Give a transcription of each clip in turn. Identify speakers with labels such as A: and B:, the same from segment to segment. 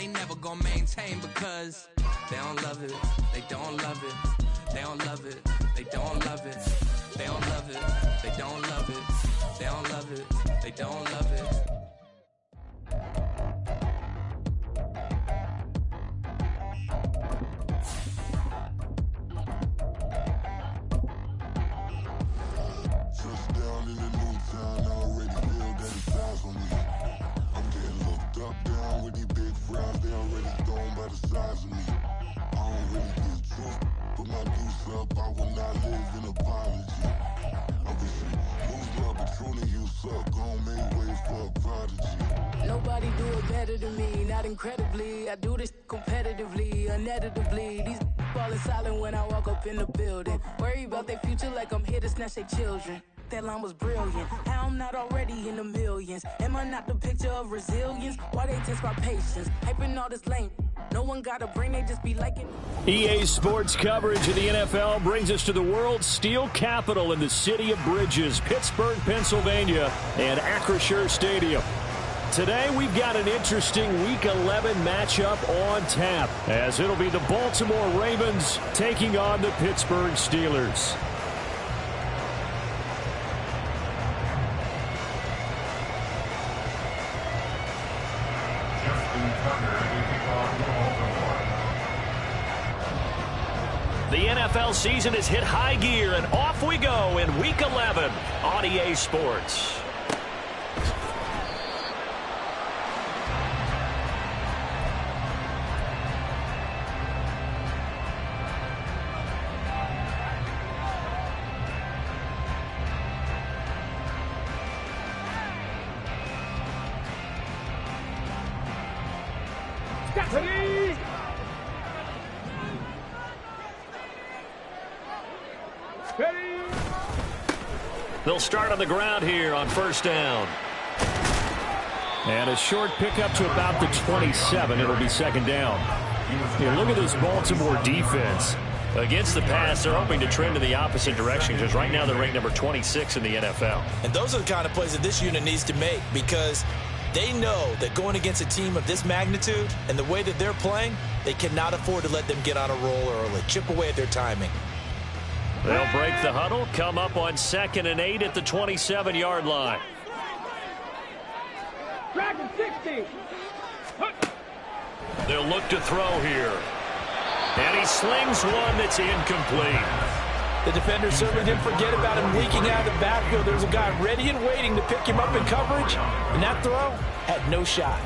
A: they never gonna maintain because they don't love it, they don't love it, they don't love it, they don't love it, they don't love it, they don't love it, they don't love it, they don't love it.
B: Touchdown in the new town, I already feel that it's eyes on me. I'm getting looked up, down with these big frowns, they already thrown by the size of me. I don't really get truth, put my deuce up, I will not live in apology. I wish you lose love, but truly you suck, gon' make way for a prodigy.
C: Nobody do it better than me, not incredibly. I do this competitively, uneditably. These falling silent when I walk up in the building. Worry about their future like I'm here to snatch their children. That line was brilliant. How I'm not already in the millions? Am I not the picture of resilience? Why they test my patience? Hyping all this lame. No one got a brain, they just be liking.
D: EA Sports coverage of the NFL brings us to the world's steel capital in the city of Bridges, Pittsburgh, Pennsylvania, and Acrisure Stadium. Today, we've got an interesting Week 11 matchup on tap, as it'll be the Baltimore Ravens taking on the Pittsburgh Steelers. The NFL season has hit high gear, and off we go in Week 11 on EA Sports. They'll start on the ground here on first down. And a short pickup to about the 27. It'll be second down. Here, look at this Baltimore defense. Against the pass, they're hoping to trend in the opposite direction because right now they're ranked number 26 in the NFL.
E: And those are the kind of plays that this unit needs to make because they know that going against a team of this magnitude and the way that they're playing, they cannot afford to let them get on a roll early. Chip away at their timing.
D: They'll break the huddle, come up on 2nd and 8 at the 27-yard line.
F: Dragon 60.
D: They'll look to throw here. And he slings one that's incomplete.
E: The defender certainly didn't forget about him leaking out of the backfield. There's a guy ready and waiting to pick him up in coverage, and that throw had no shot.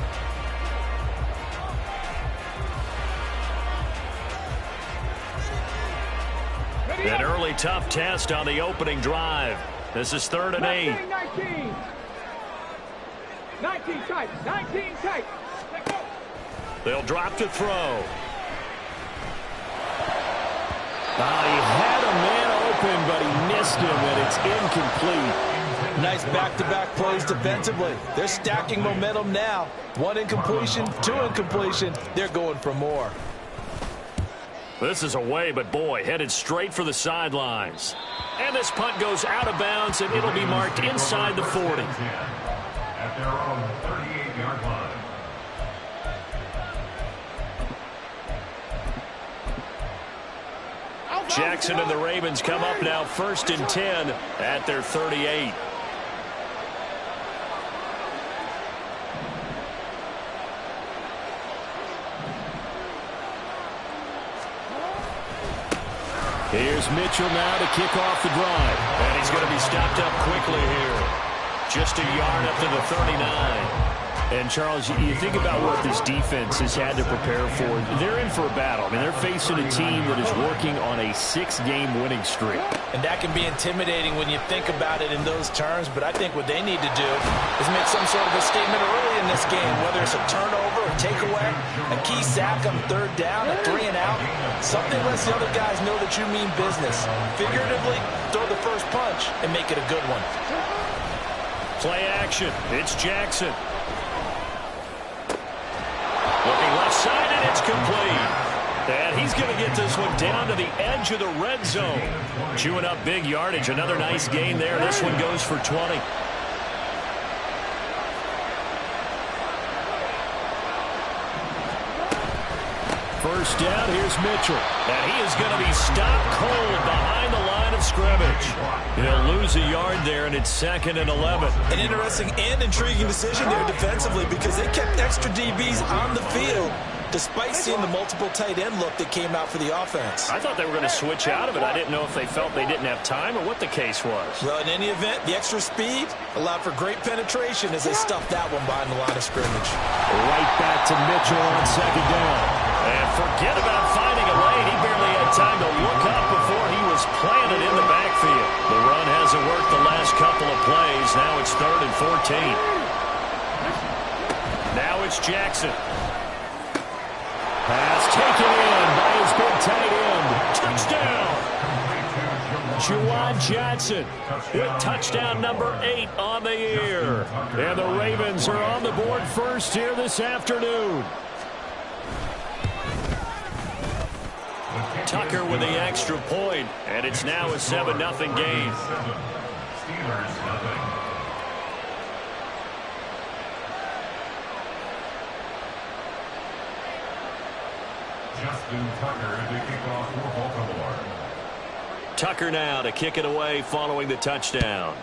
D: An early tough test on the opening drive. This is 3rd and 8.
F: 19 tight. 19 tight.
D: They'll drop to throw. He had a man open, but he missed him, and it's incomplete.
E: Nice back-to-back plays defensively. They're stacking momentum now. 1 incompletion, 2 incompletion. They're going for more.
D: This is away, but boy, headed straight for the sidelines. And this punt goes out of bounds, and it'll be marked inside the 40.
G: At their own 38-yard line.
D: Jackson and the Ravens come up now 1st and 10 at their 38. Here's Mitchell now to kick off the drive. And he's going to be stopped up quickly here. Just a yard up to the 39. And, Charles, you think about what this defense has had to prepare for. They're in for a battle. I mean, they're facing a team that is working on a 6-game winning streak.
E: And that can be intimidating when you think about it in those terms. But I think what they need to do is make some sort of a statement early in this game, whether it's a turnover, a takeaway, a key sack on 3rd down, a 3 and out. Something lets the other guys know that you mean business. Figuratively, throw the first punch and make it a good one.
D: Play action. It's Jackson. Looking left side, and it's complete. And he's going to get this one down to the edge of the red zone. Chewing up big yardage. Another nice gain there. This one goes for 20. First down, here's Mitchell. And he is going to be stopped cold behind the line of scrimmage. He'll lose a yard there, and it's 2nd and 11.
E: An interesting and intriguing decision there defensively because they kept extra DBs on the field despite seeing the multiple tight end look that came out for the offense.
D: I thought they were going to switch out of it. I didn't know if they felt they didn't have time or what the case was.
E: Well, in any event, the extra speed allowed for great penetration as they stuffed that one behind the line of scrimmage.
D: Right back to Mitchell on 2nd down. And forget about finding a lane. He barely had time to look up before he was planted in the backfield. The run hasn't worked the last couple of plays. Now it's 3rd and 14. Now it's Jackson. Pass taken in by his big tight end. Touchdown! Juwan Johnson with touchdown number 8 on the year. And the Ravens are on the board first here this afternoon. Tucker with the extra point, and it's now a 7-0 game.
G: Steelers nothing. Justin Tucker to kick off for Baltimore.
D: Tucker now to kick it away following the touchdown.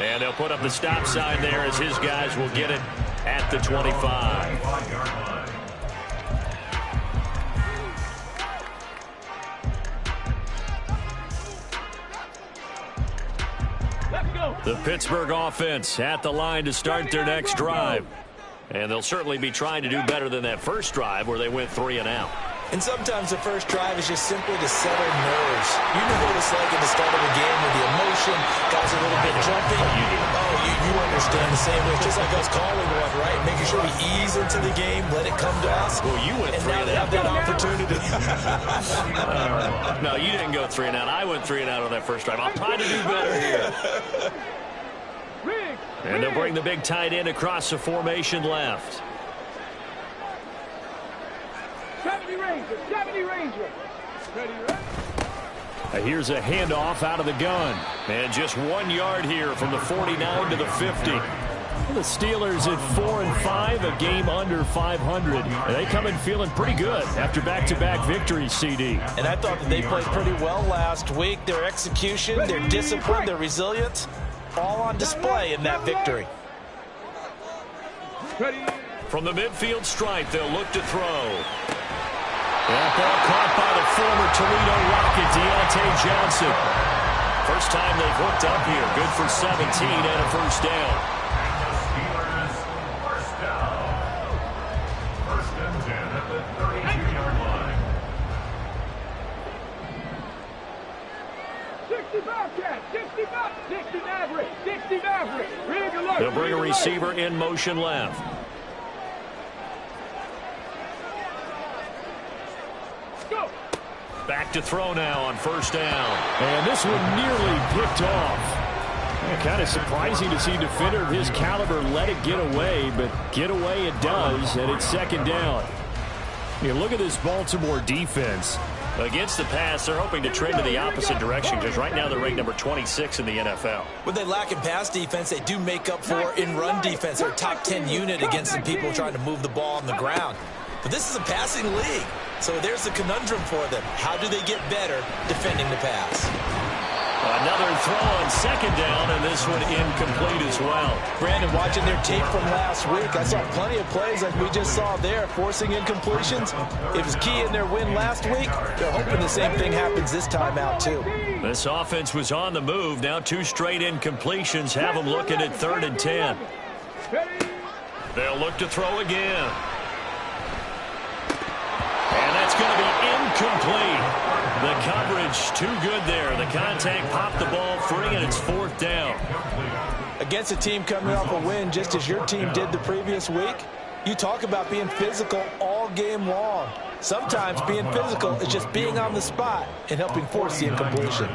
D: And they'll put up the stop sign there as his guys will get it at the 25. The Pittsburgh offense at the line to start their next drive. And they'll certainly be trying to do better than that first drive where they went 3 and out.
E: And sometimes the first drive is just simply to settle nerves. You know what it's like at the start of a game with the emotion, guys are a little bit jumpy. You understand the same way. Just like us calling one, right? Making sure we ease into the game, let it come to us.
D: Well, you went 3 and out.
E: Have that opportunity.
D: No, you didn't go 3 and out. I went 3 and out on that first drive. I'll try to do better here. And they'll bring the big tight end across the formation left.
F: 70 Ranger, 70 Ranger. Ready,
D: Here's a handoff out of the gun. And just 1 yard here from the 49 to the 50. The Steelers at 4-5, a game under 500. And they come in feeling pretty good after back-to-back victories, CD.
E: And I thought that they played pretty well last week. Their execution, their discipline, their resilience, all on display in that victory.
D: From the midfield stripe, they'll look to throw. That ball caught by the former Toledo Rocket, Deontay Johnson. First time they've hooked up here. Good for 17 and a first down.
G: Steelers first down. 1st and 10 at the 32-yard line.
F: 60 Bobcat, 60 Maverick, 60 Maverick. Rig alert.
D: They'll bring a receiver in motion left.
F: Go.
D: Back to throw now on first down. And this one nearly picked off. Kind of surprising to see a defender of his caliber let it get away, but get away it does, and it's 2nd down. You look at this Baltimore defense. Against the pass, they're hoping to trend in the opposite direction because right now they're ranked number 26 in the NFL.
E: What they lack in pass defense, they do make up for in run defense. They're a top 10 unit against the people trying to move the ball on the ground. But this is a passing league, so there's the conundrum for them. How do they get better defending the pass?
D: Another throw on 2nd down, and this one incomplete as well.
E: Brandon, watching their tape from last week, I saw plenty of plays like we just saw there, forcing incompletions. It was key in their win last week. They're hoping the same thing happens this time out, too.
D: This offense was on the move. Now 2 straight incompletions have them looking at 3rd and 10. They'll look to throw again. And that's going to be incomplete. The coverage too good there. The contact popped the ball free, and it's 4th down.
E: Against a team coming off a win, just as your team did the previous week, you talk about being physical all game long. Sometimes being physical is just being on the spot and helping force the incompletion.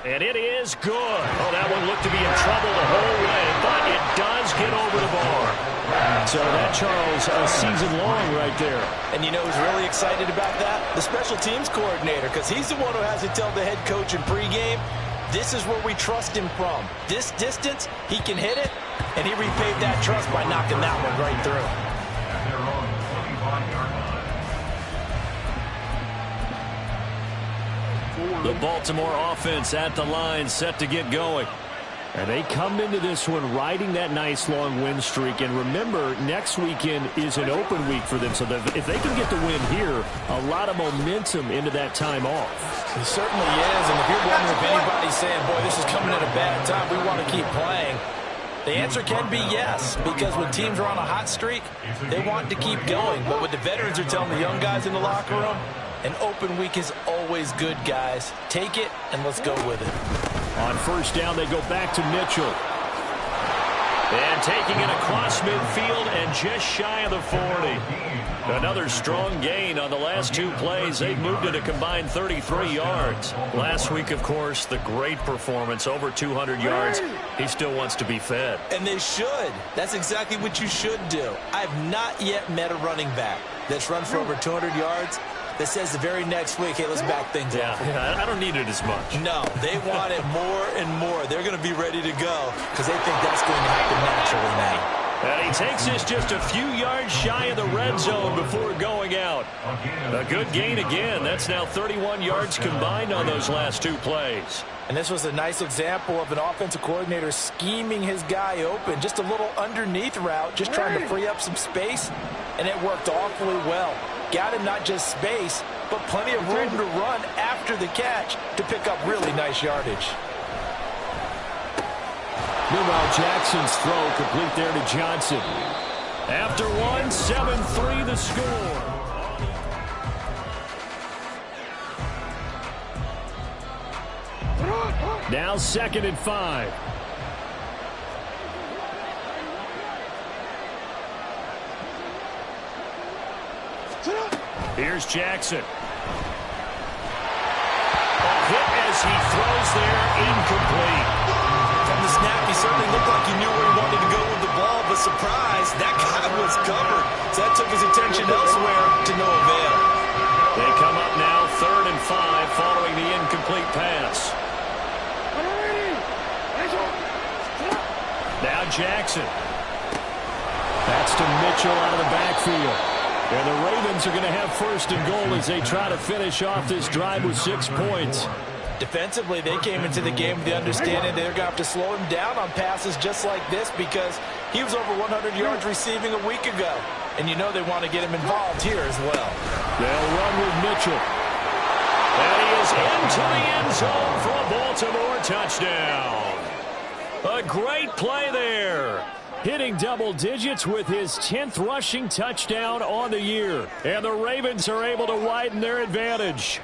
D: And it is good. Oh, that one looked to be in trouble the whole way, but it does get over the bar. So that, Charles, a season long right there.
E: And you know who's really excited about that? The special teams coordinator, because he's the one who has to tell the head coach in pregame, This is where we trust him from. This distance, he can hit it, and he repaid that trust by knocking that one right through.
G: At their own 25-yard line.
D: The Baltimore offense at the line, set to get going. And they come into this one riding that nice long win streak. And remember, next weekend is an open week for them. So if they can get the win here, a lot of momentum into that time off.
E: It certainly is. And if you're wondering if anybody's saying, boy, this is coming at a bad time, we want to keep playing, the answer can be yes. Because when teams are on a hot streak, they want to keep going. But what the veterans are telling the young guys in the locker room, an open week is always good, guys. Take it, and let's go with it.
D: On first down, they go back to Mitchell. And taking it across midfield and just shy of the 40. Another strong gain on the last two plays. They've moved it a combined 33 yards. Last week, of course, the great performance, over 200 yards. He still wants to be fed.
E: And they should. That's exactly what you should do. I've not yet met a running back that's run for over 200 yards that says the very next week, hey, let's back things up.
D: Yeah, I don't need it as much.
E: No, they want it more and more. They're going to be ready to go because they think that's going to happen naturally now.
D: And he takes this just a few yards shy of the red zone before going out. A good gain again. That's now 31 yards combined on those last two plays.
E: And this was a nice example of an offensive coordinator scheming his guy open. Just a little underneath route, just trying to free up some space, and it worked awfully well. Got him not just space, but plenty of room to run after the catch to pick up really nice yardage.
D: Meanwhile, Jackson's throw complete there to Johnson. After one, 7-3 the score. Now 2nd and 5. Here's Jackson. A hit as he throws there, incomplete.
E: From the snap, he certainly looked like he knew where he wanted to go with the ball, but surprise, that guy was covered. So that took his attention elsewhere to no avail.
D: They come up now 3rd and 5 following the incomplete pass. Now Jackson. That's to Mitchell out of the backfield. And the Ravens are going to have 1st and goal as they try to finish off this drive with 6 points.
E: Defensively, they came into the game with the understanding they're going to have to slow him down on passes just like this because he was over 100 yards receiving a week ago. And you know they want to get him involved here as well.
D: They'll run with Mitchell. And he is into the end zone for a Baltimore touchdown. A great play there. Hitting double digits with his 10th rushing touchdown on the year. And the Ravens are able to widen their advantage.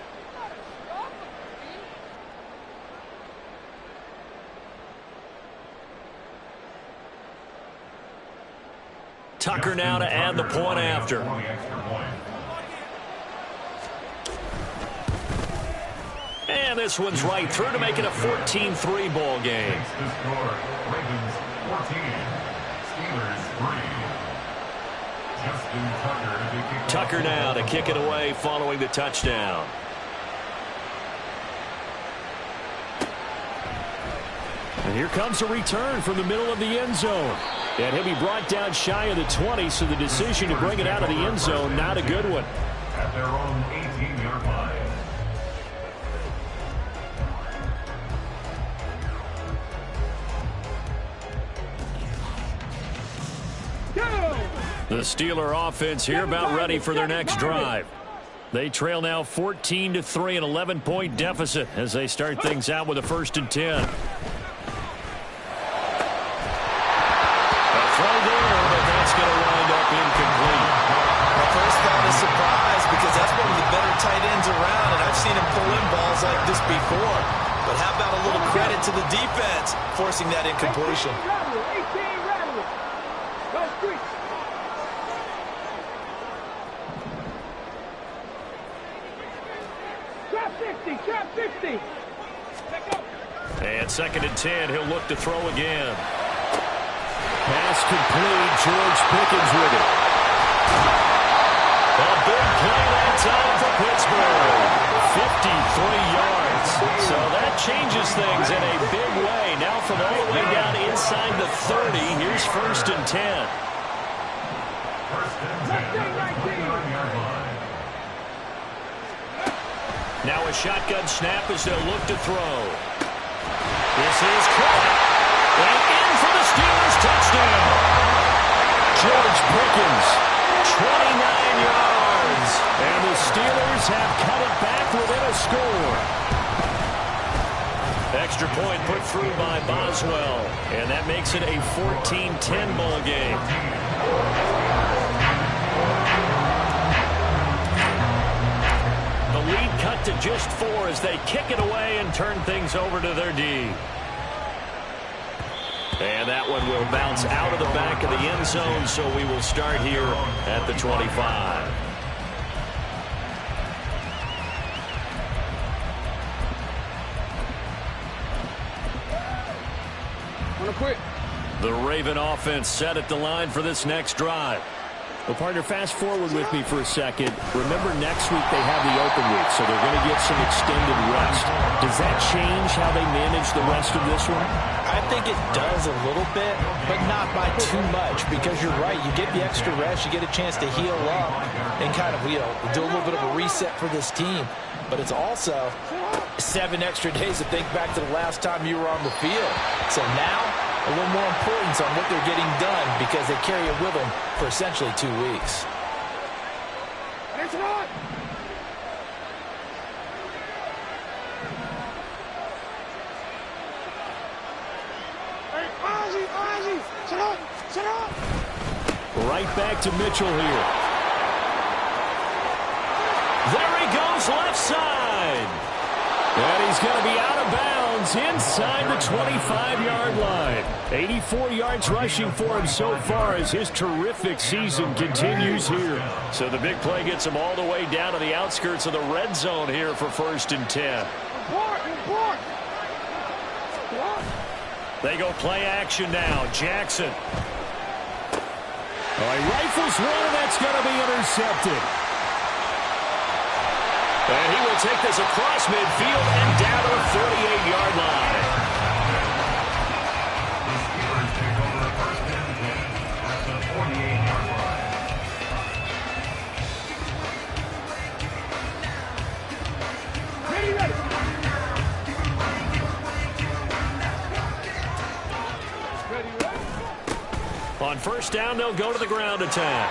D: Tucker now to add the point after. And this one's right through to make it a 14-3 ball game.
G: Ravens 14, Steelers 3.
D: Tucker now to kick it away following the touchdown. And here comes a return from the middle of the end zone. And he'll be brought down shy of the 20, so the decision to bring it out of the end zone, not a good one.
G: At their own 18-yard line.
D: The Steeler offense here about ready for their next drive. They trail now 14-3, an 11-point deficit as they start things out with a 1st and 10. A throw there, but that's going to wind up incomplete.
E: My first thought is surprise because that's one of the better tight ends around, and I've seen him pull in balls like this before. But how about a little credit to the defense forcing that incompletion?
D: And 2nd and 10, he'll look to throw again. Pass complete, George Pickens with it. A big play that time for Pittsburgh. 53 yards. yards. So that changes things in a big way. Now from all the way down inside the 30, here's 1st and 10. Now a shotgun snap as they'll look to throw. This is caught. And in for the Steelers touchdown. George Pickens, 29 yards. And the Steelers have cut it back within a score. Extra point put through by Boswell. And that makes it a 14-10 ball game. The lead cut to just 4 as they kick it away and turn things over to their D. And that one will bounce out of the back of the end zone, so we will start here at the 25. The Raven offense set at the line for this next drive. Well, partner, fast forward with me for a second. Remember, next week they have the open week, so they're going to get some extended rest. Does that change how they manage the rest of this one?
E: I think it does a little bit, but not by too much, because you're right. You get the extra rest, you get a chance to heal up and kind of, do a little bit of a reset for this team. But it's also 7 extra days to think back to the last time you were on the field. So now, a little more importance on what they're getting done because they carry it with them for essentially 2 weeks.
F: It's right. Hey, Ozzy, sit up.
D: Right back to Mitchell here. There he goes, left side. And he's going to be out of bounds inside the 25-yard line. 84 yards rushing for him so far as his terrific season continues here. So the big play gets him all the way down to the outskirts of the red zone here for 1st and 10. They go play action now. Jackson. Oh, he rifles one, that's going to be intercepted. And he will take this across midfield and down to the 38-yard line.
G: The Steelers take over 1st and 10 at the 48-yard line.
D: On 1st down, they'll go to the ground attack.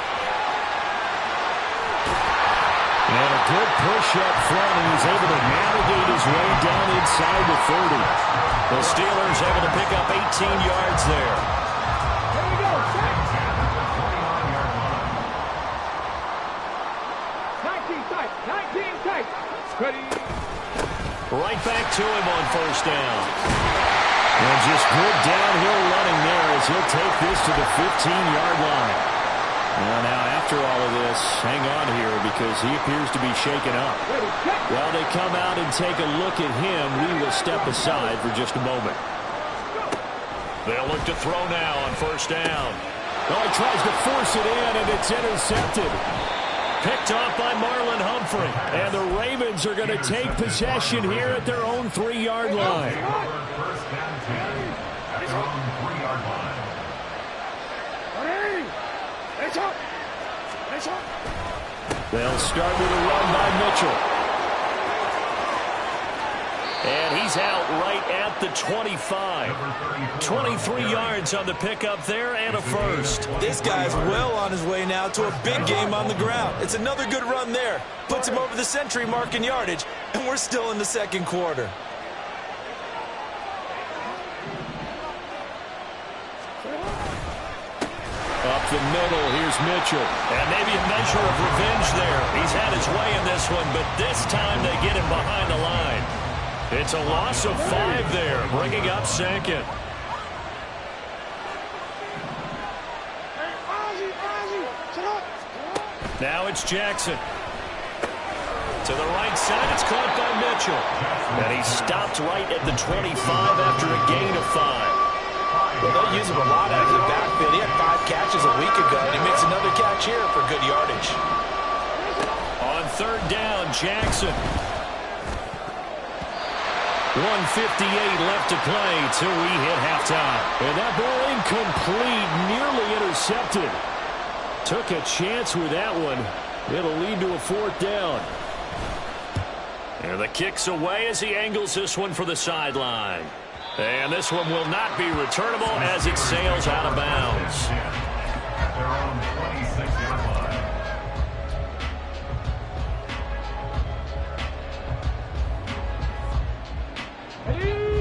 D: And a good push up front, and he's able to navigate his way down inside the 30. The Steelers able to pick up 18 yards there.
F: Here we go. 19 tight. Ready.
D: Right back to him on 1st down. And just good downhill running there as he'll take this to the 15-yard line. Well, now, after all of this, hang on here because he appears to be shaken up. While they come out and take a look at him, we will step aside for just a moment. They'll look to throw now on 1st down. Oh, he tries to force it in, and it's intercepted. Picked off by Marlon Humphrey. And the Ravens are going to take possession here at their own 3-yard line.
G: 1st and 10 at their own 3-yard line.
D: They'll start with a run by Mitchell. And he's out right at the 25. 23 yards on the pickup there and a 1st.
E: This guy's well on his way now to a big game on the ground. It's another good run there. Puts him over the century mark in yardage, and we're still in the 2nd quarter.
D: Up the middle, here's Mitchell. And maybe a measure of revenge there. He's had his way in this one, but this time they get him behind the line. It's a loss of 5 there, bringing up 2nd. Now it's Jackson. To the right side, it's caught by Mitchell. And he stopped right at the 25 after a gain of 5.
E: Well, they'll use him a lot out of the backfield. He had 5 catches a week ago, and he makes another catch here for good yardage.
D: On 3rd down, Jackson. 1:58 left to play till we hit halftime. And that ball incomplete, nearly intercepted. Took a chance with that one. It'll lead to a 4th down. And the kick's away as he angles this one for the sideline. And this one will not be returnable as it sails out of bounds.
G: Their own 26-yard line.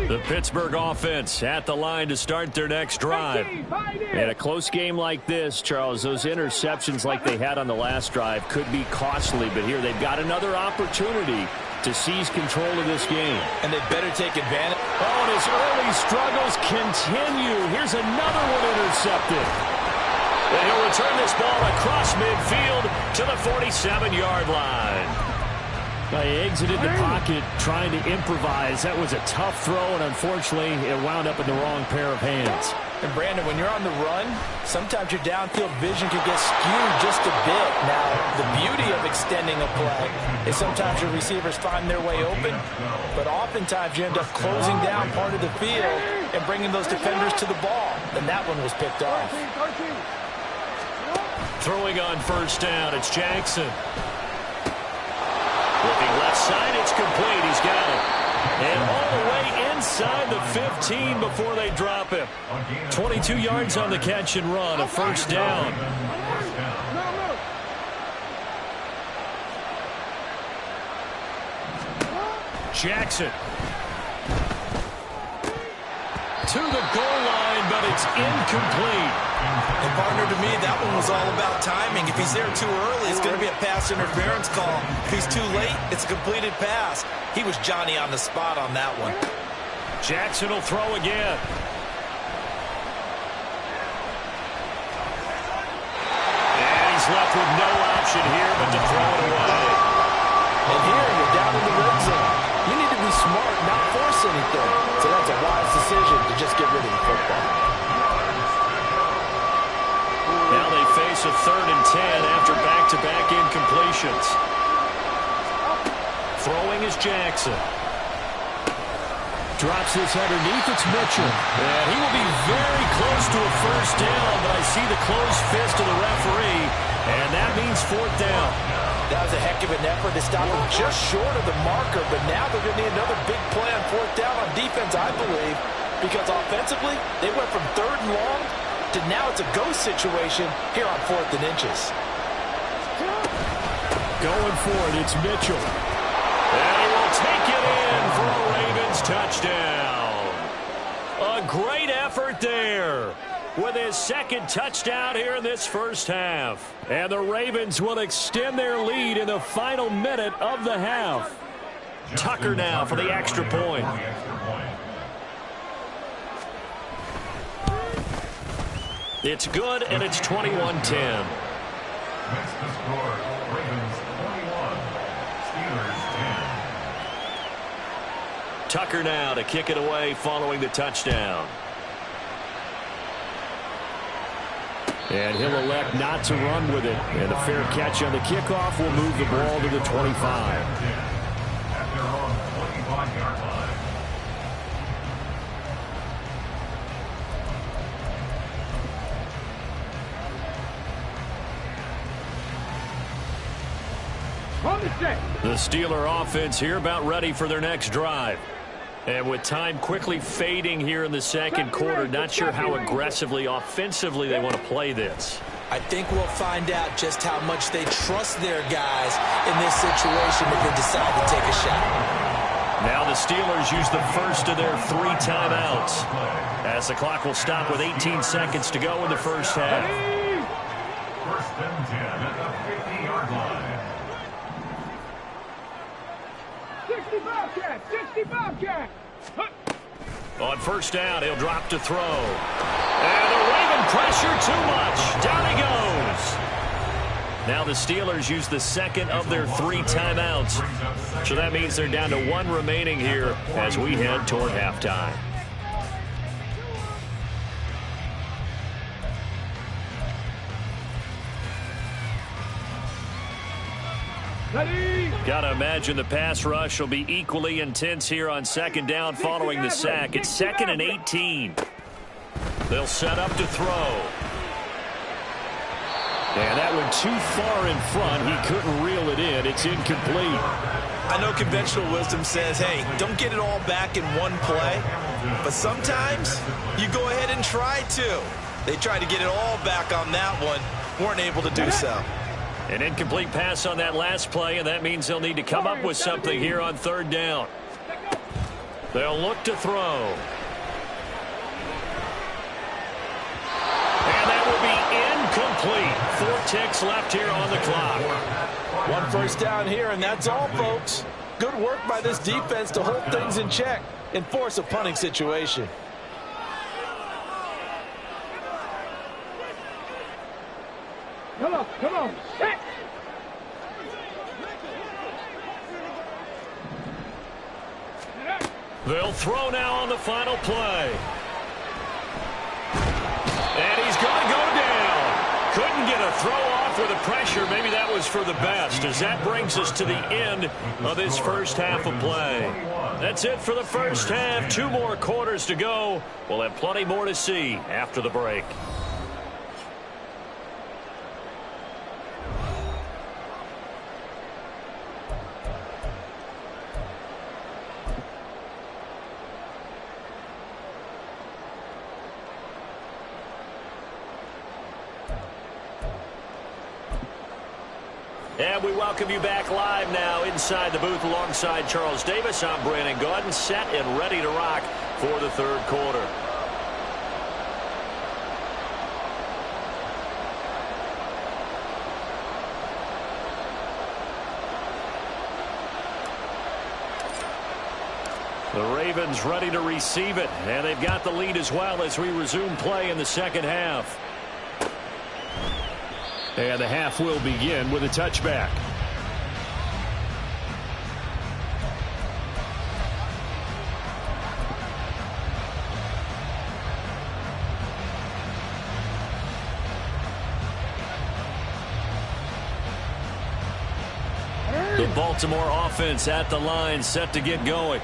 D: The Pittsburgh offense at the line to start their next drive. In a close game like this, Charles, those interceptions like they had on the last drive could be costly, but here they've got another opportunity to seize control of this game.
E: And they better take advantage.
D: Oh, and his early struggles continue. Here's another one intercepted. And he'll return this ball across midfield to the 47-yard line. He exited the pocket trying to improvise. That was a tough throw, and unfortunately, it wound up in the wrong pair of hands.
E: And Brandon, when you're on the run, sometimes your downfield vision can get skewed just a bit. Now, the beauty of extending a play is sometimes your receivers find their way open, but oftentimes you end up closing down part of the field and bringing those defenders to the ball. And that one was picked off.
D: Throwing on 1st down, it's Jackson. Looking left side, it's complete. He's got it. And all the way inside the 15 before they drop him. 22 yards on the catch and run, a 1st down. Jackson. To the goal line, but it's incomplete.
E: And partner, to me, that one was all about timing. If he's there too early, it's going to be a pass interference call. If he's too late, it's a completed pass. He was Johnny on the spot on that one.
D: Jackson will throw again. And he's left with no option here but to throw it away.
E: And here, you're down in the red zone. You need to be smart, not force anything. So that's a wise decision to just get rid of the football.
D: Now they face a 3rd and 10 after back-to-back incompletions. Throwing is Jackson. Drops this underneath. It's Mitchell. And he will be very close to a 1st down, but I see the closed fist of the referee, and that means 4th down.
E: That was a heck of an effort to stop him just short of the marker, but now they're going to need another big play on 4th down on defense, I believe, because offensively, they went from 3rd and long to now it's a ghost situation here on 4th and inches.
D: Going for it, it's Mitchell. And he will take it in for a Ravens touchdown. A great effort there with his 2nd touchdown here in this 1st half. And the Ravens will extend their lead in the final minute of the half. Tucker now for the extra point. It's good, and it's 21-10.
G: Next to score, Ravens 21, Steelers 10.
D: Tucker now to kick it away following the touchdown. And he'll elect not to run with it. And a fair catch on the kickoff will move the ball to the 25.
G: At their own 25-yard line.
D: The Steeler offense here about ready for their next drive. And with time quickly fading here in the 2nd quarter, not sure how aggressively, offensively they want to play this.
E: I think we'll find out just how much they trust their guys in this situation if they decide to take a shot.
D: Now the Steelers use the first of their 3 timeouts, as the clock will stop with 18 seconds to go in the 1st half.
G: 1st and 10 at the 50-yard line.
F: 65 cat, 65 cat.
D: On 1st down, he'll drop to throw. And the Raven pressure too much. Down he goes. Now the Steelers use the 2nd of their 3 timeouts. So that means they're down to 1 remaining here as we head toward halftime. Got to imagine the pass rush will be equally intense here on second down following the sack. It's 2nd and 18. They'll set up to throw. And that went too far in front. He couldn't reel it in. It's incomplete.
E: I know conventional wisdom says, hey, don't get it all back in one play. But sometimes you go ahead and try to. They tried to get it all back on that one. Weren't able to do so.
D: An incomplete pass on that last play, and that means they'll need to come up with something here on 3rd down. They'll look to throw. And that will be incomplete. 4 ticks left here on the clock.
E: 1 first down here, and that's all, folks. Good work by this defense to hold things in check and force a punting situation.
F: Come on, set.
D: They'll throw now on the final play. And he's going to go down. Couldn't get a throw off with the pressure. Maybe that was for the best, as that brings us to the end of this first half of play. That's it for the first half. 2 more quarters to go. We'll have plenty more to see after the break. And we welcome you back live now inside the booth alongside Charles Davis. I'm Brandon Gaudin, set and ready to rock for the 3rd quarter. The Ravens ready to receive it, and they've got the lead as well as we resume play in the second half. And the half will begin with a touchback. The Baltimore offense at the line, set to get going.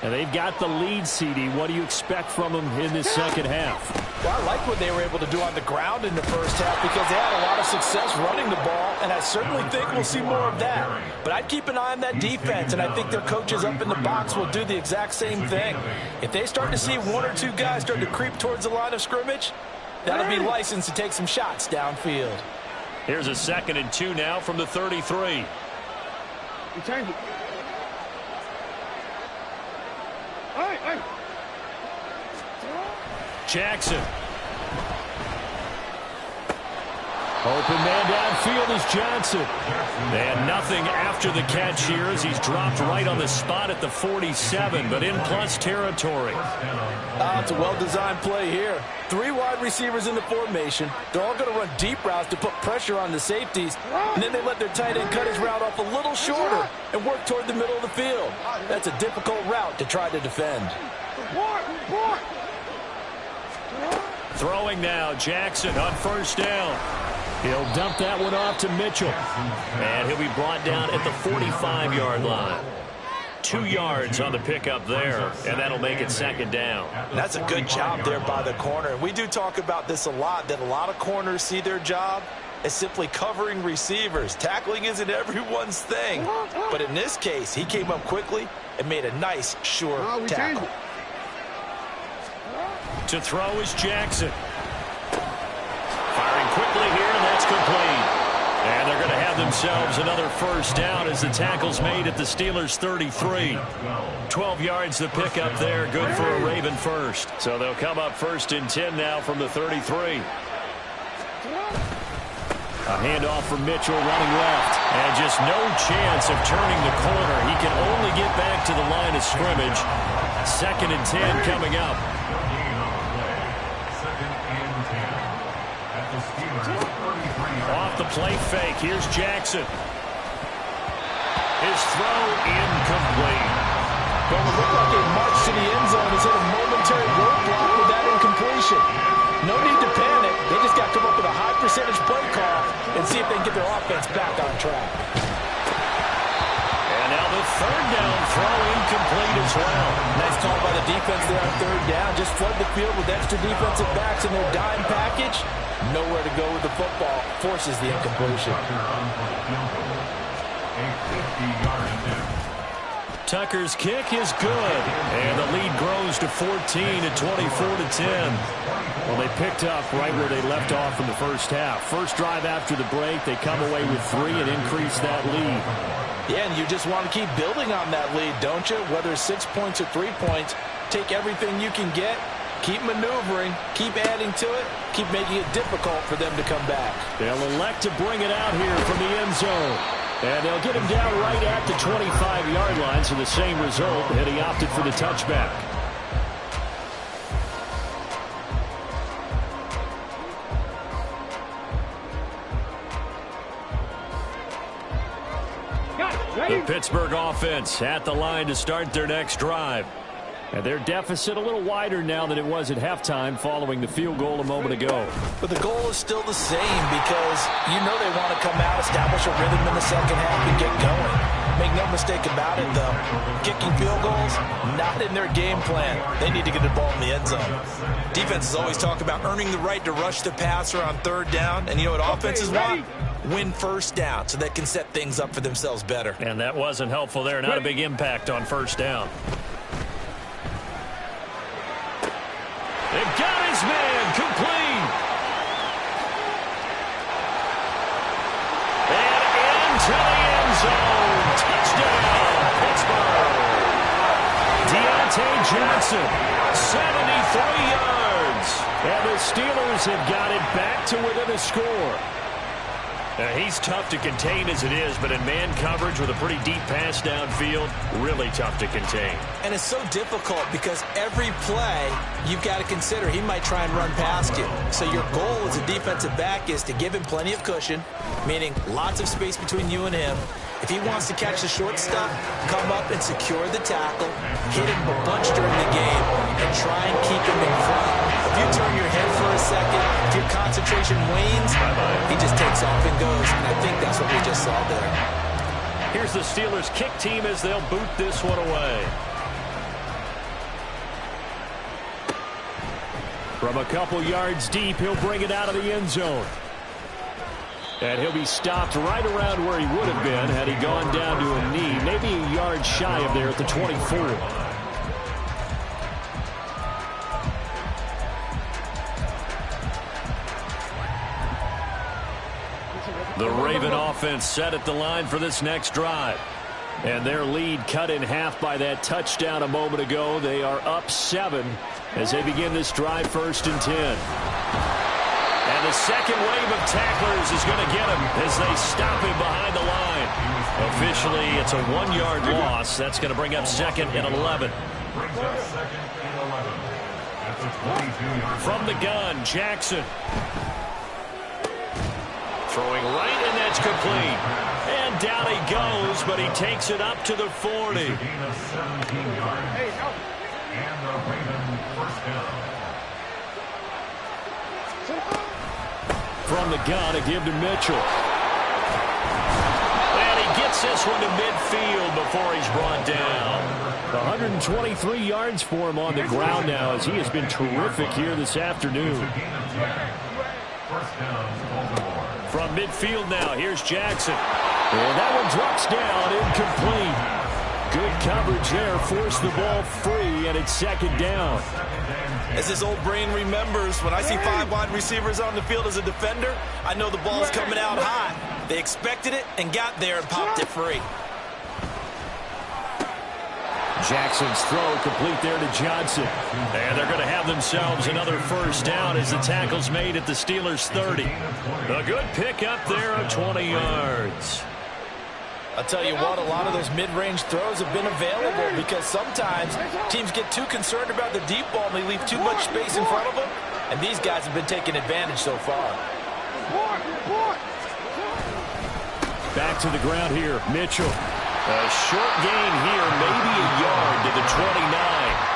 D: And they've got the lead, CD. What do you expect from them in this second half?
E: Well, I like what they were able to do on the ground in the first half because they had a lot of success running the ball, and I certainly think we'll see more of that. But I'd keep an eye on that defense, and I think their coaches up in the box will do the exact same thing. If they start to see 1 or 2 guys start to creep towards the line of scrimmage, that'll be licensed to take some shots downfield.
D: Here's a 2nd and 2 now from the 33.
F: Change it.
D: Jackson. Open man downfield is Johnson. And nothing after the catch here as he's dropped right on the spot at the 47, but in plus territory.
E: It's a well-designed play here. 3 wide receivers in the formation. They're all going to run deep routes to put pressure on the safeties, and then they let their tight end cut his route off a little shorter and work toward the middle of the field. That's a difficult route to try to defend.
D: Throwing now, Jackson on first down. He'll dump that one off to Mitchell. And he'll be brought down at the 45-yard line. 2 yards on the pickup there, and that'll make it 2nd down.
E: That's a good job there by the corner. We do talk about this a lot, that a lot of corners see their job as simply covering receivers. Tackling isn't everyone's thing. But in this case, he came up quickly and made a nice, sure tackle.
D: To throw is Jackson. Firing quickly here, and that's complete. And they're going to have themselves another first down as the tackle's made at the Steelers' 33. 12 yards the pickup there, good for a Raven first. So they'll come up 1st and 10 now from the 33. A handoff from Mitchell running left. And just no chance of turning the corner. He can only get back to the line of scrimmage. 2nd and 10 coming up. Off the play fake, here's Jackson. His throw incomplete.
E: Well, it looked like a march to the end zone has hit a momentary roadblock with that incompletion. No need to panic. They just got to come up with a high percentage play call and see if they can get their offense back on track.
D: the third down throw incomplete as well.
E: Nice call by the defense there on third down. Just flood the field with extra defensive backs in their dime package. Nowhere to go with the football. Forces the incompletion.
D: Tucker's kick is good, and the lead grows to 14 at 24-10. Well, they picked up right where they left off in the first half. First drive after the break, they come away with 3 and increase that lead.
E: Yeah, and you just want to keep building on that lead, don't you? Whether it's 6 points or 3 points, take everything you can get, keep maneuvering, keep adding to it, keep making it difficult for them to come back.
D: They'll elect to bring it out here from the end zone. And they'll get him down right at the 25-yard line, so the same result, and he opted for the touchback. The Pittsburgh offense at the line to start their next drive. And their deficit a little wider now than it was at halftime following the field goal a moment ago.
E: But the goal is still the same because you know they want to come out, establish a rhythm in the second half, and get going. Make no mistake about it, though. Kicking field goals, not in their game plan. They need to get the ball in the end zone. Defenses always talk about earning the right to rush the passer on third down. And you know what offenses want? Win first down so they can set things up for themselves better.
D: And that wasn't helpful there. Not a big impact on first down. They've got his man complete. And into the end zone. Touchdown, Pittsburgh. Deontay Johnson, 73 yards. And the Steelers have got it back to within a score. He's tough to contain as it is, but in man coverage with a pretty deep pass downfield, really tough to contain.
E: And it's so difficult because every play you've got to consider he might try and run past you. So your goal as a defensive back is to give him plenty of cushion, meaning lots of space between you and him. If he wants to catch the short stuff, come up and secure the tackle, hit him a bunch during the game, and try and keep him in front. If you turn your head for a second, if your concentration wanes, he just takes off and goes, and I think that's what we just saw there.
D: Here's the Steelers kick team as they'll boot this one away. From a couple yards deep, he'll bring it out of the end zone. And he'll be stopped right around where he would have been had he gone down to a knee, maybe a yard shy of there at the 24. The Raven offense set at the line for this next drive. And their lead cut in half by that touchdown a moment ago. They are up 7 as they begin this drive, 1st and 10. And the second wave of tacklers is going to get him as they stop him behind the line. Officially, it's a 1-yard loss. That's going to bring up 2nd and 11. From the gun, Jackson. Throwing right, and that's complete. And down he goes, but he takes it up to the 40.
G: And the Raven first down.
D: From the gun, a give to Mitchell. And he gets this one to midfield before he's brought down. 123 yards for him on the ground now as he has been terrific here this afternoon. From midfield now, here's Jackson. And that one drops down, incomplete. Good coverage there, forced the ball free, and it's 2nd down.
E: As his old brain remembers, when I see 5 wide receivers on the field as a defender, I know the ball's coming out hot. They expected it and got there and popped it free.
D: Jackson's throw complete there to Johnson. And they're going to have themselves another first down as the tackle's made at the Steelers' 30. A good pickup there of 20 yards.
E: I'll tell you what, a lot of those mid-range throws have been available because sometimes teams get too concerned about the deep ball and they leave too much space in front of them. And these guys have been taking advantage so far.
D: Back to the ground here, Mitchell. A short gain here, maybe a yard to the 29.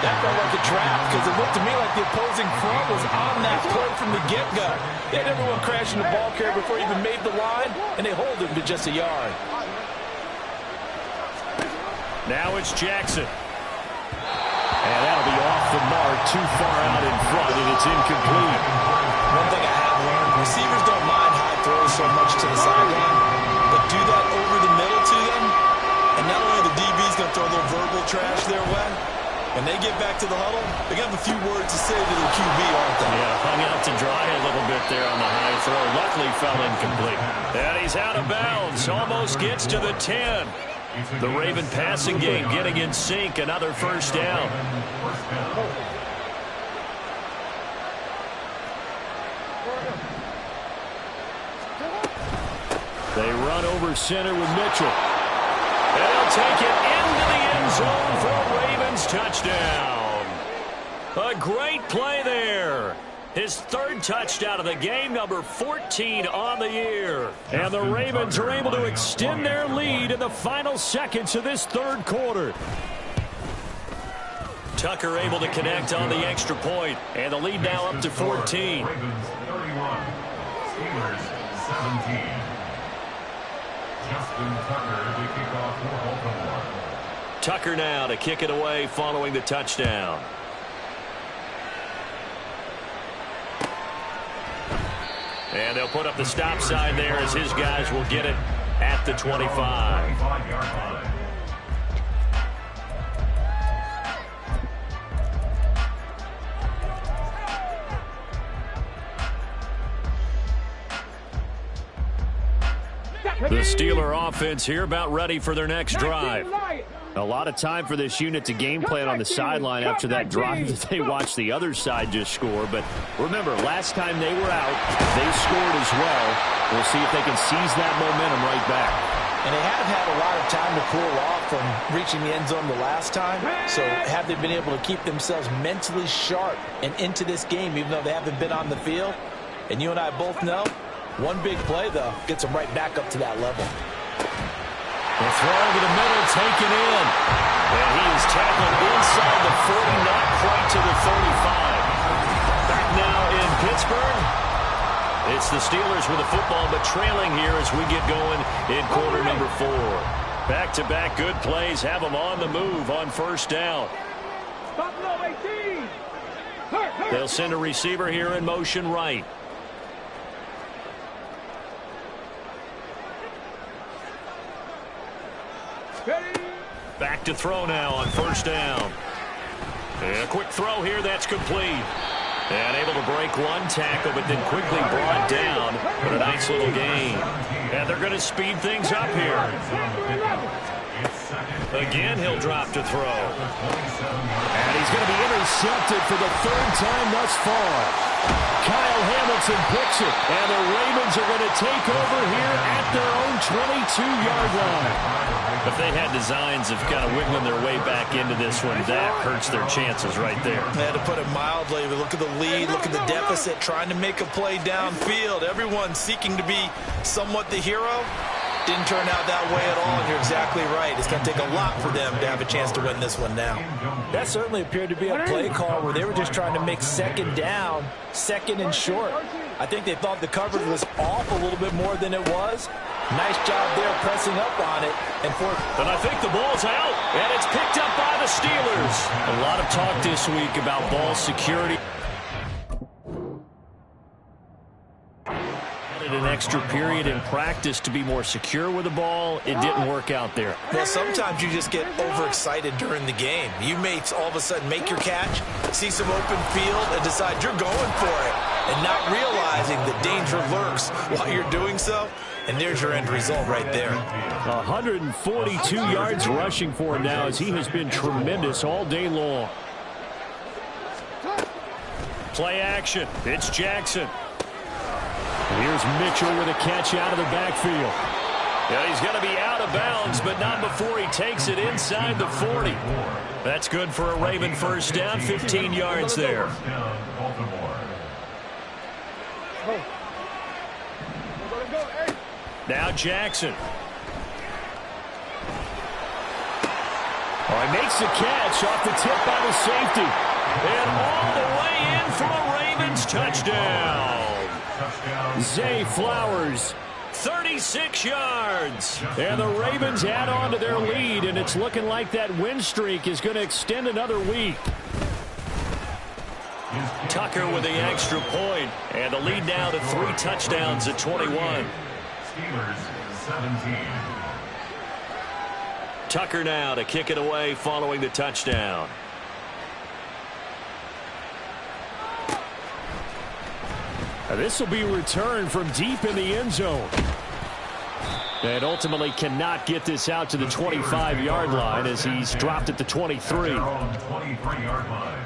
E: That felt like a trap because it looked to me like the opposing front was on that play from the get-go. They had everyone crashing the ball carrier before he even made the line, and they hold him to just a yard.
D: Now it's Jackson. And that'll be off the mark, too far out in front, and it's incomplete.
E: One thing I have learned, receivers don't mind high throws so much to the sideline, but do that over the middle to them, and not only the DB's going to throw a little verbal trash their way, when they get back to the huddle, they're going to have a few words to say to their QB, aren't they?
D: Yeah, hung out to dry a little bit there on the high throw. Luckily fell incomplete. And he's out of bounds. Almost gets to the 10. The Raven passing game getting in sync. Another first down. They run over center with Mitchell. And he'll take it into the end zone for a Ravens touchdown. A great play there. His third touchdown of the game, number 14 on the year. And the Ravens are able to extend their lead in the final seconds of this third quarter. Tucker able to connect on the extra point, and the lead now up to 14.
G: Ravens 31, Steelers 17. Justin Tucker to kick off for Baltimore.
D: Tucker now to kick it away following the touchdown. And they'll put up the stop sign there as his guys will get it at the 25.
G: 25-yard line.
D: The Steeler offense here about ready for their next drive. A lot of time for this unit to game plan on the sideline after that drive that they watched the other side just score. But remember, last time they were out, they scored as well. We'll see if they can seize that momentum right back.
E: And they have had a lot of time to cool off from reaching the end zone the last time. So have they been able to keep themselves mentally sharp and into this game, even though they haven't been on the field? And you and I both know, one big play, though, gets them right back up to that level.
D: The throw over the middle, taken in. And he is tackled inside the 40, not quite to the 35. Back now in Pittsburgh. It's the Steelers with the football, but trailing here as we get going in quarter number 4. Back-to-back good plays have them on the move on first down. They'll send a receiver here in motion right. Back to throw now on first down. And a quick throw here, that's complete. And able to break one tackle, but then quickly brought down. But a nice little gain. And they're going to speed things up here. Again, he'll drop to throw. And he's going to be intercepted for the third time thus far. Kyle Hamilton picks it. And the Ravens are going to take over here at their own 22-yard line. If they had designs of kind of wiggling their way back into this one, that hurts their chances right there.
E: Yeah, to put it mildly, look at the lead, look at the deficit, trying to make a play downfield. Everyone seeking to be somewhat the hero. Didn't turn out that way at all, and you're exactly right. It's going to take a lot for them to have a chance to win this one now. That certainly appeared to be a play call where they were just trying to make second down, second and short. I think they thought the coverage was off a little bit more than it was. Nice job there pressing up on it. And
D: I think the ball's out, and it's picked up by the Steelers. A lot of talk this week about ball security. An extra period in practice to be more secure with the ball. It didn't work out there.
E: Well, sometimes you just get overexcited during the game. You may all of a sudden make your catch, see some open field, and decide you're going for it, and not realizing the danger lurks while you're doing so. And there's your end result right there.
D: 142 yards rushing for him now, as he has been tremendous all day long. Play action. It's Jackson. Here's Mitchell with a catch out of the backfield. Yeah, he's going to be out of bounds, but not before he takes it inside the 40. That's good for a Raven first down, 15 yards there. Now Jackson. Oh, he makes the catch off the tip by the safety. And all the way in for a Ravens touchdown. Zay Flowers, 36 yards. And the Ravens add on to their lead, and it's looking like that win streak is going to extend another week. Tucker with the extra point, and the lead now to 3 touchdowns at 21.
G: Steelers 17.
D: Tucker now to kick it away following the touchdown. This will be returned from deep in the end zone. And ultimately cannot get this out to the 25-yard line as he's dropped at the 23.
G: On the 23-yard line.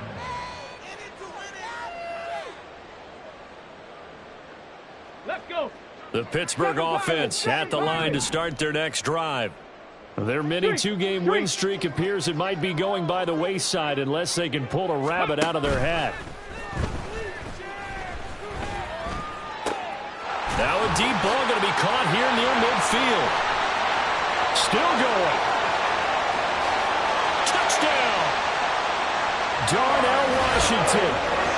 F: Let's go.
D: The Pittsburgh offense at the line to start their next drive. Their mini 2-game win streak appears it might be going by the wayside unless they can pull a rabbit out of their hat. Now a deep ball going to be caught here near midfield. Still going. Touchdown. Darnell Washington,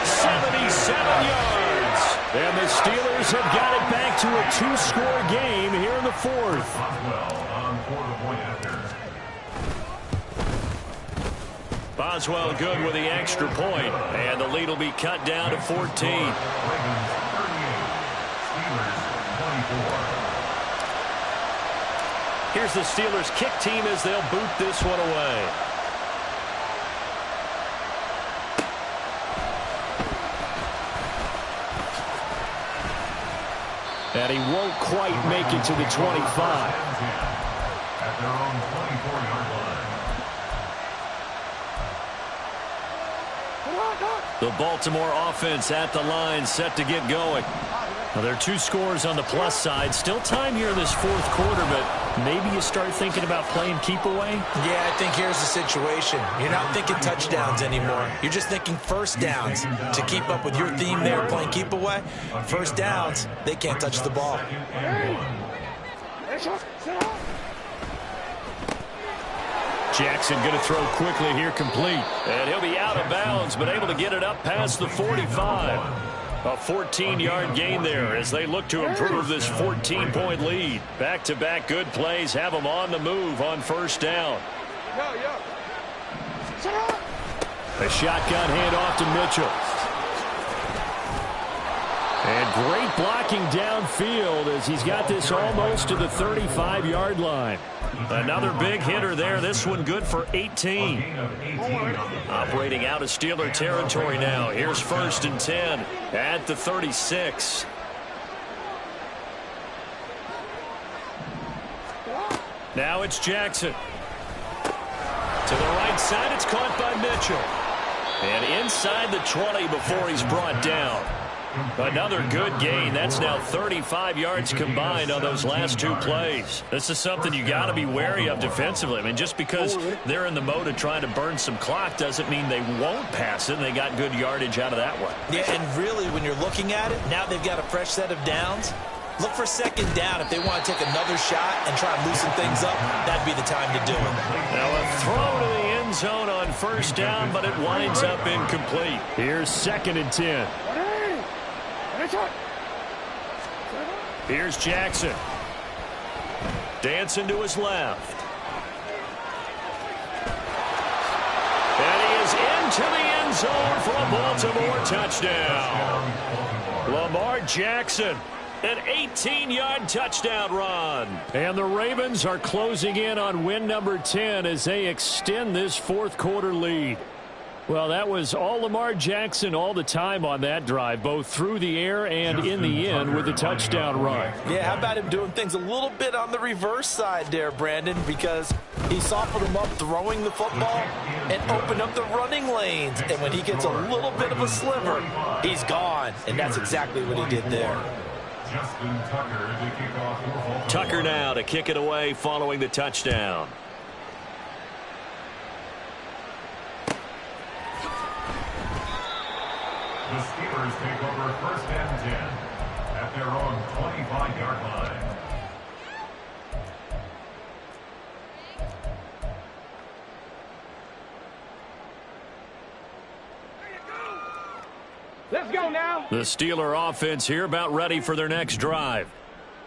D: 77 yards. And the Steelers have got it back to a 2-score game here in the 4th.
G: Boswell on for the point after.
D: Boswell good with the extra point, and the lead will be cut down to 14.
G: Ravens 38. Steelers 24.
D: Here's the Steelers kick team as they'll boot this one away. And he won't quite make it to the 25.
G: At their own 24-yard line.
D: The Baltimore offense at the line set to get going. Well, there are 2 scores on the plus side. Still time here in this 4th quarter, but maybe you start thinking about playing keep away?
E: Yeah, I think here's the situation. You're not thinking touchdowns anymore. You're just thinking first downs. To keep up with your theme there, playing keep away, first downs, they can't touch the ball.
D: Jackson going to throw quickly here, complete. And he'll be out of bounds, but able to get it up past the 45. A 14-yard gain there as they look to improve this 14-point lead. Back-to-back good plays have them on the move on first down. A shotgun handoff to Mitchell. And great blocking downfield as he's got this almost to the 35-yard line. Another big hitter there. This one good for 18. Operating out of Steeler territory now. Here's 1st and 10 at the 36. Now it's Jackson. To the right side, it's caught by Mitchell. And inside the 20 before he's brought down. Another good gain. That's now 35 yards combined on those last 2 plays. This is something you got to be wary of defensively. I mean, just because they're in the mode of trying to burn some clock doesn't mean they won't pass it, and they got good yardage out of that one.
E: Yeah, and really, when you're looking at it, now they've got a fresh set of downs. Look for 2nd down if they want to take another shot and try and loosen things up. That'd be the time to do it.
D: Now a throw to the end zone on first down, but it winds up incomplete. Here's 2nd and 10. Here's Jackson. Dancing to his left. And he is into the end zone for a Baltimore touchdown. Lamar Jackson, an 18-yard touchdown run. And the Ravens are closing in on win number 10 as they extend this 4th quarter lead. Well, that was all Lamar Jackson all the time on that drive, both through the air and in the end with the touchdown run.
E: Yeah, how about him doing things a little bit on the reverse side there, Brandon, because he softened him up throwing the football and opened up the running lanes. And when he gets a little bit of a sliver, he's gone. And that's exactly what he did there.
G: Justin Tucker to kick off for Baltimore.
D: Tucker now to kick it away following the touchdown.
G: The Steelers take over 1st and 10 at their own 25-yard line.
F: Let's go now.
D: The Steeler offense here about ready for their next drive.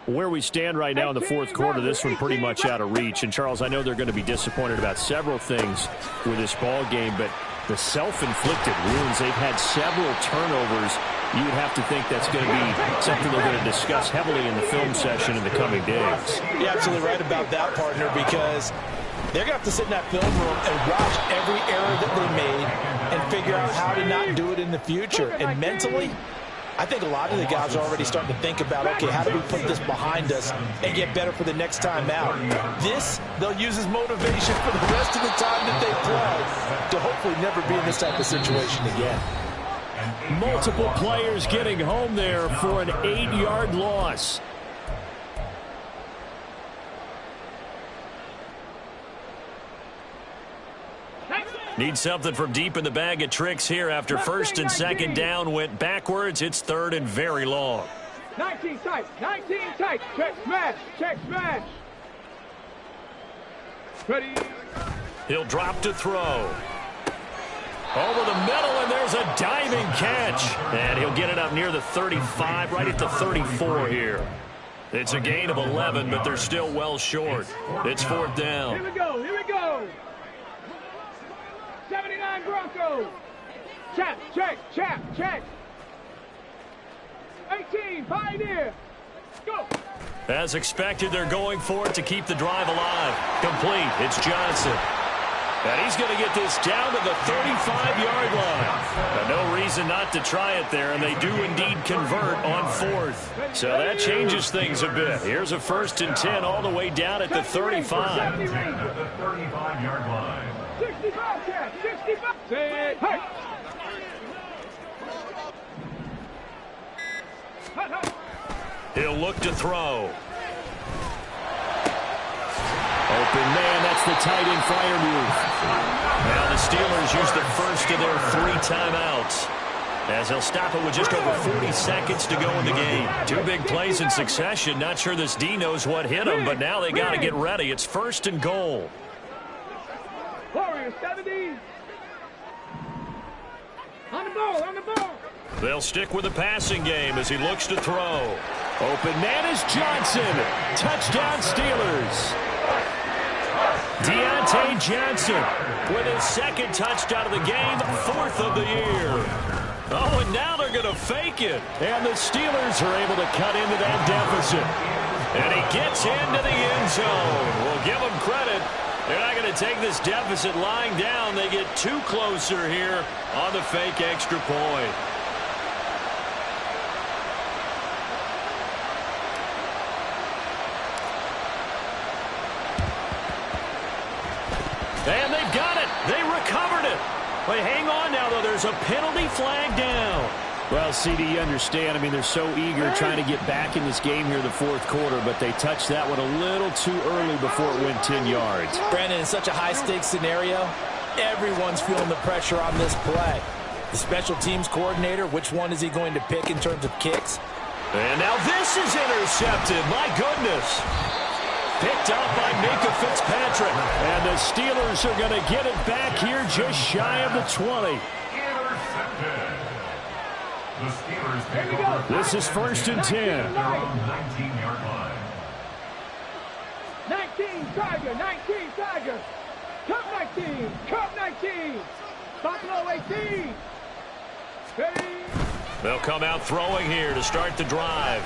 D: Where we stand right now in the fourth quarter, this one pretty much out of reach. And, Charles, I know they're going to be disappointed about several things with this ball game, but the self-inflicted wounds, they've had several turnovers. You would have to think that's going to be something they're going to discuss heavily in the film session in the coming days.
E: You're absolutely right about that, partner, because they're going to have to sit in that film room and watch every error that they made and figure out how to not do it in the future. And mentally, I think a lot of the guys are already starting to think about, okay, how do we put this behind us and get better for the next time out? This, they'll use as motivation for the rest of the time that they play to hopefully never be in this type of situation again.
D: Multiple players getting home there for an 8-yard loss. Need something from deep in the bag of tricks here after first and second down went backwards. It's third and very long.
F: 19 tight, 19 tight. Check smash, check smash. Ready.
D: He'll drop to throw. Over the middle, and there's a diving catch. And he'll get it up near the 35, right at the 34 here. It's a gain of 11, but they're still well short. It's fourth down.
F: Here we go, here we go. 79 Broncos. Check, check, check, check. 18, Pioneer. Go.
D: As expected, they're going for it to keep the drive alive. Complete. It's Johnson. And he's going to get this down to the 35-yard line. But no reason not to try it there, and they do indeed convert on fourth. So that changes things a bit. Here's a first and 10 all the way down at the 35.
G: At the 35-yard line.
F: 65, Cap, 65. Say it. Hey.
D: He'll look to throw. Open man, that's the tight end flyer move. Now the Steelers use the first of their 3 timeouts, as they'll stop it with just over 40 seconds to go in the game. 2 big plays in succession. Not sure this D knows what hit him, but now they got to get ready. It's first and goal.
F: Warriors 70. On the ball, on the ball.
D: They'll stick with the passing game as he looks to throw. Open man is Johnson. Touchdown Steelers. Deontay Johnson with his second touchdown of the game, 4th of the year. Oh, and now they're going to fake it. And the Steelers are able to cut into that deficit. And he gets into the end zone. We'll give him credit. They're not going to take this deficit lying down. They get 2 closer here on the fake extra point. And they've got it. They recovered it. But hang on now, though. There's a penalty flag down. Well, CD, you understand. I mean, they're so eager trying to get back in this game here in the fourth quarter, but they touched that one a little too early before it went 10 yards.
E: Brandon, in such a high-stakes scenario, everyone's feeling the pressure on this play. The special teams coordinator, which one is he going to pick in terms of kicks?
D: And now this is intercepted. My goodness. Picked up by Minka Fitzpatrick. And the Steelers are going to get it back here just shy of the 20.
G: Intercepted. The Steelers take over.
D: This is first and 10.
G: They're on 19-yard line.
F: 19 Tiger, 19 Tiger. Cup 19, Cup 19. Buffalo 18. Ready.
D: They'll come out throwing here to start the drive.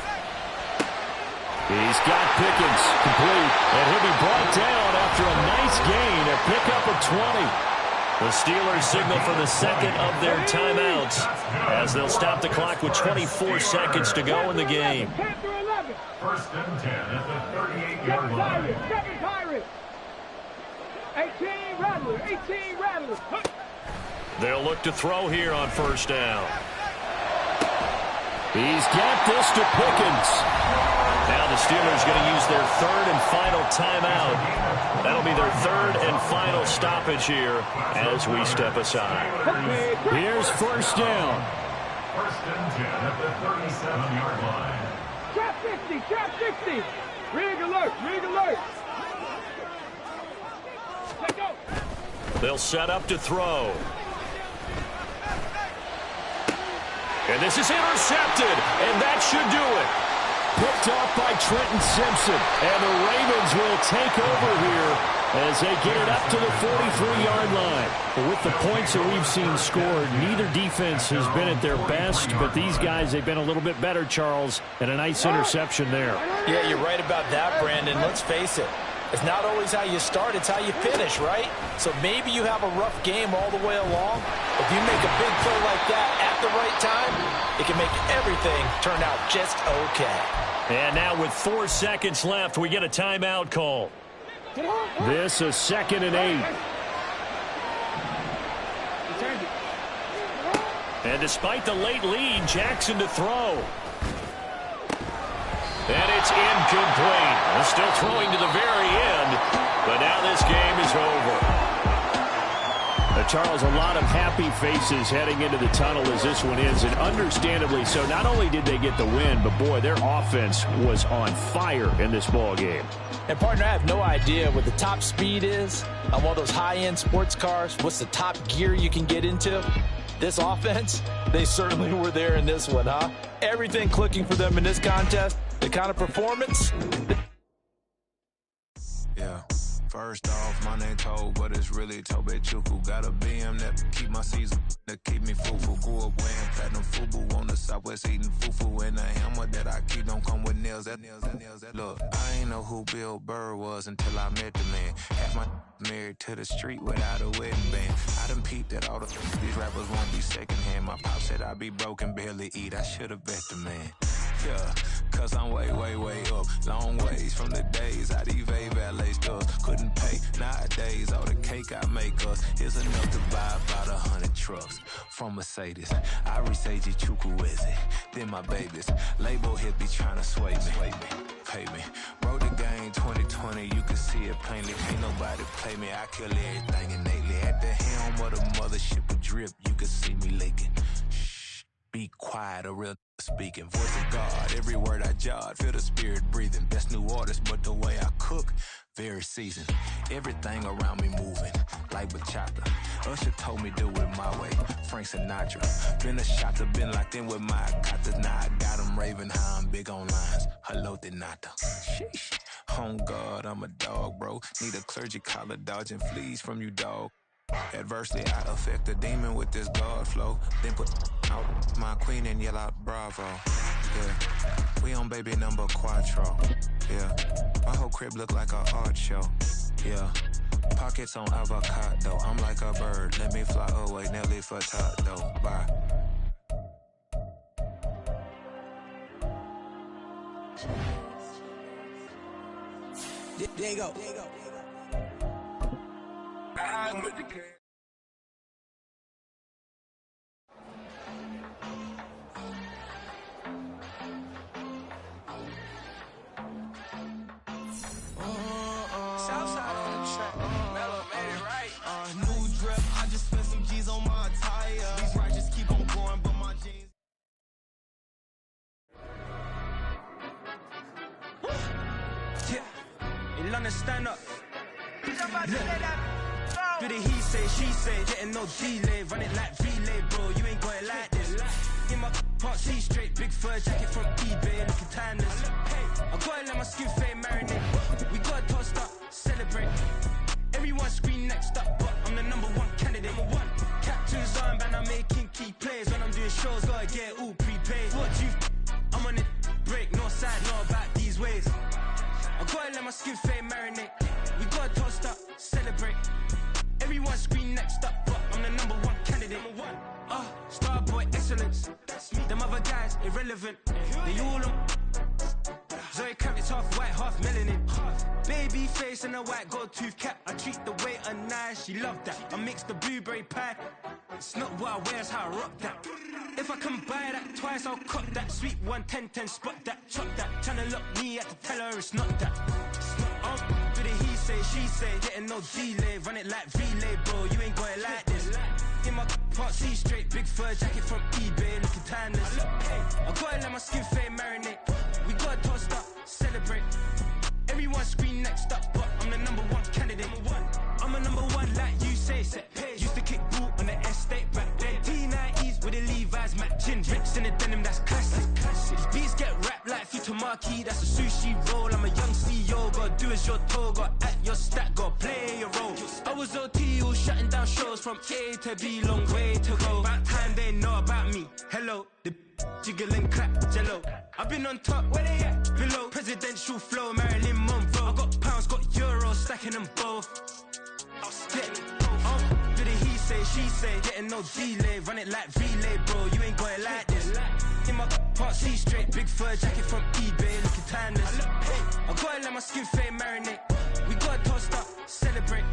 D: He's got Pickens complete, and he'll be brought down after a nice gain, a pickup of 20. The Steelers signal for the second of their timeouts as they'll stop the clock with 24 seconds to go in the game.
F: 10 through 11.
G: First and 10 at the 38-yard line.
F: 7 Pirates. 18 Rattlers, 18 Rattlers.
D: They'll look to throw here on first down. He's got this to Pickens. Now the Steelers going to use their third and final timeout. That'll be their third and final stoppage here as we step aside. Here's first down.
G: First and 10 at the 37-yard line.
F: Trap 50, trap 50. Rig alert, rig alert. Let's go.
D: They'll set up to throw. And this is intercepted, and that should do it. picked off by Trenton Simpson. And the Ravens will take over here as they get it up to the 43-yard line. But with the points that we've seen scored, neither defense has been at their best, but these guys, they've been a little bit better, Charles, and a nice interception there.
E: Yeah, you're right about that, Brandon. Let's face it. It's not always how you start, it's how you finish, right? So maybe you have a rough game all the way along. If you make a big play like that at the right time, it can make everything turn out just okay.
D: And now with 4 seconds left, we get a timeout call. This is 2nd and 8. And despite the late lead, Jackson to throw. And it's incomplete. They're still throwing to the very end, but now this game is over. Charles, a lot of happy faces heading into the tunnel as this one ends, and understandably so. Not only did they get the win, but boy, their offense was on fire in this ball game.
E: And partner, I have no idea what the top speed is on one of those high-end sports cars. What's the top gear you can get into? This offense, they certainly were there in this one, huh? Everything clicking for them in this contest. The kind of performance.
H: Yeah. First off, my name Toad, but it's really Tobe Chuku. Got a BM that keep my season, that keep me fufu. Grew up wearing platinum fubu on the southwest eating fufu. And the hammer that I keep don't come with nails. Look, I ain't know who Bill Burr was until I met the man. Half my married to the street without a wedding band. I done peeped that all these rappers won't be secondhand. My pop said I'd be broke and barely eat. I should've bet the man. Yeah, cause I'm way up. Long ways from the days I eBay valet stores. Couldn't pay nowadays. All the cake I make us is enough to buy about 100 trucks from Mercedes. I resage Chukwueze, then my babies. Label hit be trying to sway me. Pay me. Wrote the game 2020, you can see it plainly. Can't nobody play me. I kill everything innately. At the helm of the mothership of drip, you can see me leaking. Shh, be quiet, a real speaking. Voice of God, every word I jot. Feel the spirit breathing. Best new artist, but the way I cook, very seasoned. Everything around me moving, like bachata. Usher told me do it my way. Frank Sinatra. Been a shot to been locked in with my katas. Now I got them raving how I'm big on lines. Hello, Denata. Sheesh. On God, I'm a dog, bro. Need a clergy collar dodging fleas from you, dog. Adversely, I affect a demon with this God flow. Then put out my queen and yell out bravo. Yeah, we on baby number quattro. Yeah, my whole crib look like a art show. Yeah, pockets on avocado. I'm like a bird. Let me fly away, Nelly Furtado. Bye.
A: There you go.
I: Southside on the track. Mellow made it right. New drip, I just spent some G's on my attire. These righteous keep on going, but my jeans. Yeah, in London, stand up. Do the he say, she say, getting no delay. Run it like relay, bro, you ain't got it like this. In my part, see straight, big fur jacket from eBay, looking timeless. I gotta let my skin fade marinate. We gotta toast up, celebrate. Everyone scream next up, but I'm the #1 candidate. Captain's armband, I'm making key plays. When I'm doing shows, gotta get it all prepaid. What you I'm on it, break, no side, no about these ways. I gotta let my skin fade marinate. We gotta toast up, celebrate. Everyone scream next up, but I'm the #1 candidate. Starboy excellence. Them other guys irrelevant. They all on. Zoe Kravitz half white, half melanin. Baby face and a white gold tooth cap. I treat the waiter nice, she love that. I mix the blueberry pie. It's not what I wear, it's how I rock that. If I can buy that twice, I'll cut that. Sweet 110, spot that, chop that. Tryna lock me at the tell her it's not that. Do the he say, she say, getting no delay. Run it like relay, bro, you ain't got it like this. In my part, see straight, big fur jacket from eBay, looking timeless. I gotta let my skin fade marinate. We gotta toast up, celebrate. Everyone scream next up, but I'm the #1 candidate. I'm a #1 like you say, set pace. Used to kick boot on the estate back then. T90s with the Levi's matching. Rips in the denim, that's classic. These beats get wrapped like few tomatoes. marquee, that's a sushi roll. I'm a young CEO, gotta do as you're told. Gotta act your stat, gotta play your role. I was OT, all shutting down shows from A to B, long way to go. About time they know about me. Hello, the jiggle and clap, jello. I've been on top, where they at? Below, presidential flow, Marilyn Monroe. I got pounds, got euros, stacking them both. Do the he say, she say, getting no delay. Run it like relay, bro, you ain't got it like this. In my part C straight, big fur jacket from eBay, looking timeless. I gotta let my skin fade marinate. We gotta toast up, celebrate.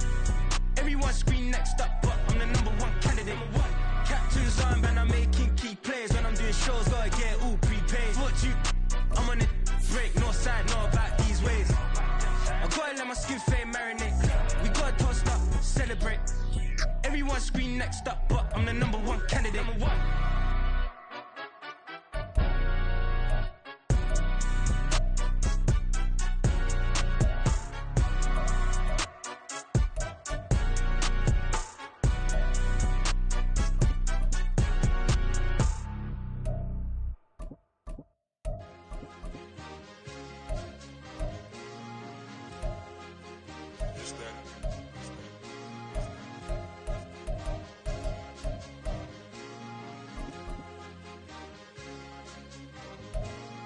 I: Everyone scream next up, but I'm the #1 candidate. Captain's armband, I'm making key plays. When I'm doing shows, gotta get all prepaid. What you, I'm on it, break, no side, know about these ways. I gotta let my skin fade marinate. We gotta toast up, celebrate. Everyone scream next up, but I'm the #1 candidate.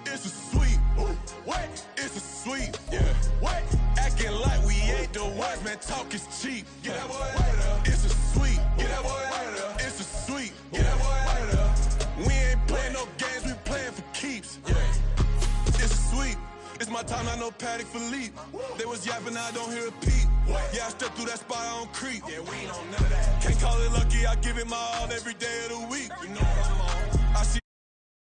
J: It's a sweet. What? It's a sweet. Yeah. What? Acting like we ain't the ones, man. Talk is cheap. Get that boy out of there. It's a sweet. Get that boy out of there. It's a sweet. Get that boy out of there. We ain't playing no games, we playing for keeps. Yeah. It's sweet. It's my time, I know Patek Philippe. They was yapping, I don't hear a peep. Yeah, I step through that spot, I don't creep. Yeah, we ain't on none of that. Can't call it lucky, I give it my all every day of the week. You know what I'm on. I see